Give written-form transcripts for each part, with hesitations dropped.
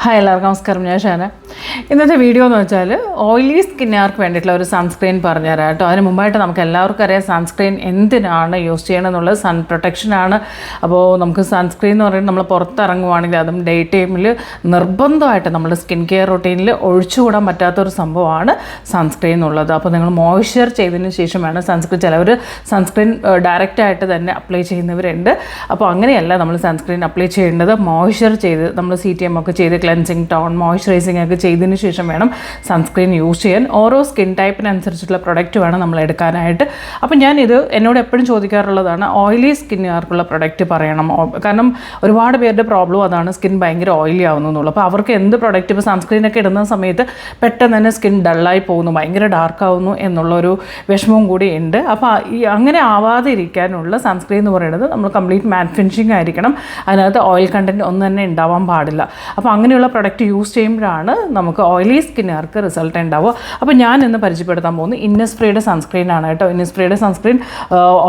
Hi എല്ലാവർക്കും നമസ്കാരം. ഞാൻ ഷാന. ഇന്നത്തെ വീഡിയോ എന്ന് വെച്ചാൽ ഓയിലി സ്കിന്നുകാർക്ക് വേണ്ടിയിട്ടുള്ള ഒരു സൺസ്ക്രീൻ പറഞ്ഞുതരാം കേട്ടോ. അതിന് മുമ്പായിട്ട് നമുക്ക് എല്ലാവർക്കും അറിയാം സൺസ്ക്രീൻ എന്തിനാണ് യൂസ് ചെയ്യണമെന്നുള്ളത്. സൺ പ്രൊട്ടക്ഷനാണ്. അപ്പോൾ നമുക്ക് സൺസ്ക്രീൻ എന്ന് പറയുന്നത് നമ്മൾ പുറത്തിറങ്ങുവാണെങ്കിൽ അതും ഡേ ടൈമിൽ നിർബന്ധമായിട്ട് നമ്മുടെ സ്കിൻ കെയർ റൊട്ടീനിൽ ഒഴിച്ചുകൂടാൻ പറ്റാത്തൊരു സംഭവമാണ് സൺസ്ക്രീൻ എന്നുള്ളത്. അപ്പോൾ നിങ്ങൾ മോയ്സ്ചർ ചെയ്തതിന് ശേഷം വേണം സൺസ്ക്രീൻ. ചിലവർ സൺസ്ക്രീൻ ഡയറക്റ്റായിട്ട് തന്നെ അപ്ലൈ ചെയ്യുന്നവരുണ്ട്. അപ്പോൾ അങ്ങനെയല്ല നമ്മൾ സൺസ്ക്രീൻ അപ്ലൈ ചെയ്യേണ്ടത്. മോയ്സ്ചർ ചെയ്ത് നമ്മൾ CTM ഒക്കെ ചെയ്ത് ക്ലെൻസിങ്, ടോൺ, മോയ്സ്ചറൈസിങ് ഒക്കെ ചെയ്തതിന് ശേഷം വേണം സൺസ്ക്രീൻ യൂസ് ചെയ്യാൻ. ഓരോ സ്കിൻ ടൈപ്പിനനുസരിച്ചിട്ടുള്ള പ്രൊഡക്റ്റ് വേണം നമ്മൾ എടുക്കാനായിട്ട്. അപ്പോൾ ഞാനിത് എന്നോട് എപ്പോഴും ചോദിക്കാറുള്ളതാണ്, ഓയിലി സ്കിന്നുകാർക്കുള്ള പ്രൊഡക്റ്റ് പറയണം. കാരണം ഒരുപാട് പേരുടെ പ്രോബ്ലം അതാണ്, സ്കിൻ ഭയങ്കര ഓയിലി ആവുന്നു എന്നുള്ളത്. അപ്പോൾ അവർക്ക് എന്ത് പ്രൊഡക്റ്റ്, ഇപ്പോൾ സൺസ്ക്രീനൊക്കെ ഇടുന്ന സമയത്ത് പെട്ടെന്ന് തന്നെ സ്കിൻ ഡള്ളായി പോകുന്നു, ഭയങ്കര ഡാർക്ക് ആവുന്നു എന്നുള്ളൊരു വിഷമവും കൂടി ഉണ്ട്. അപ്പോൾ അങ്ങനെ ആവാതെ ഇരിക്കാനുള്ള സൺസ്ക്രീൻ എന്ന് പറയുന്നത് നമ്മൾ കംപ്ലീറ്റ് മാറ്റ് ഫിനിഷിംഗ് ആയിരിക്കണം. അതിനകത്ത് ഓയിൽ കണ്ടൻറ്റ് ഒന്നും തന്നെ ഉണ്ടാവാൻ പാടില്ല. അപ്പോൾ അങ്ങനെയുള്ള പ്രൊഡക്റ്റ് യൂസ് ചെയ്യുമ്പോഴാണ് നമുക്ക് ഓയിലി സ്കിന്നുകാർക്ക് റിസൾട്ട് ഉണ്ടാവുക. അപ്പോൾ ഞാൻ ഇന്ന് പരിചയപ്പെടുത്താൻ പോകുന്നത് ഇന്നസ്ഫ്രീയുടെ സൺസ്ക്രീനാണ് കേട്ടോ. ഇന്നസ്ഫ്രീയുടെ സൺസ്ക്രീൻ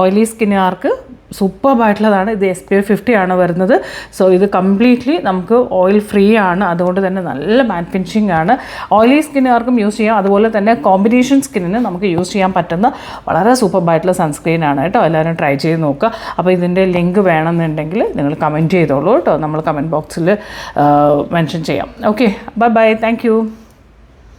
ഓയിലി സ്കിന്നുകാർക്ക് സൂപ്പർബായിട്ടുള്ളതാണ്. ഇത് SPF 50 ആണ് വരുന്നത്. സോ ഇത് കംപ്ലീറ്റ്ലി നമുക്ക് ഓയിൽ ഫ്രീ ആണ്. അതുകൊണ്ട് തന്നെ നല്ല മാറ്റ് ഫിനിഷിംഗ് ആണ്. ഓയിലി സ്കിന്നുകാർക്കും യൂസ് ചെയ്യാം. അതുപോലെ തന്നെ കോമ്പിനേഷൻ സ്കിന്നിന് നമുക്ക് യൂസ് ചെയ്യാൻ പറ്റുന്ന വളരെ സൂപ്പർബായിട്ടുള്ള സൺസ്ക്രീനാണ് കേട്ടോ. എല്ലാവരും ട്രൈ ചെയ്ത് നോക്കുക. അപ്പോൾ ഇതിൻ്റെ ലിങ്ക് വേണമെന്നുണ്ടെങ്കിൽ നിങ്ങൾ കമൻറ്റ് ചെയ്തോളൂ കേട്ടോ. നമ്മൾ കമൻറ്റ് ബോക്സിൽ മെൻഷൻ ചെയ്യാം. Okay, bye bye, thank you.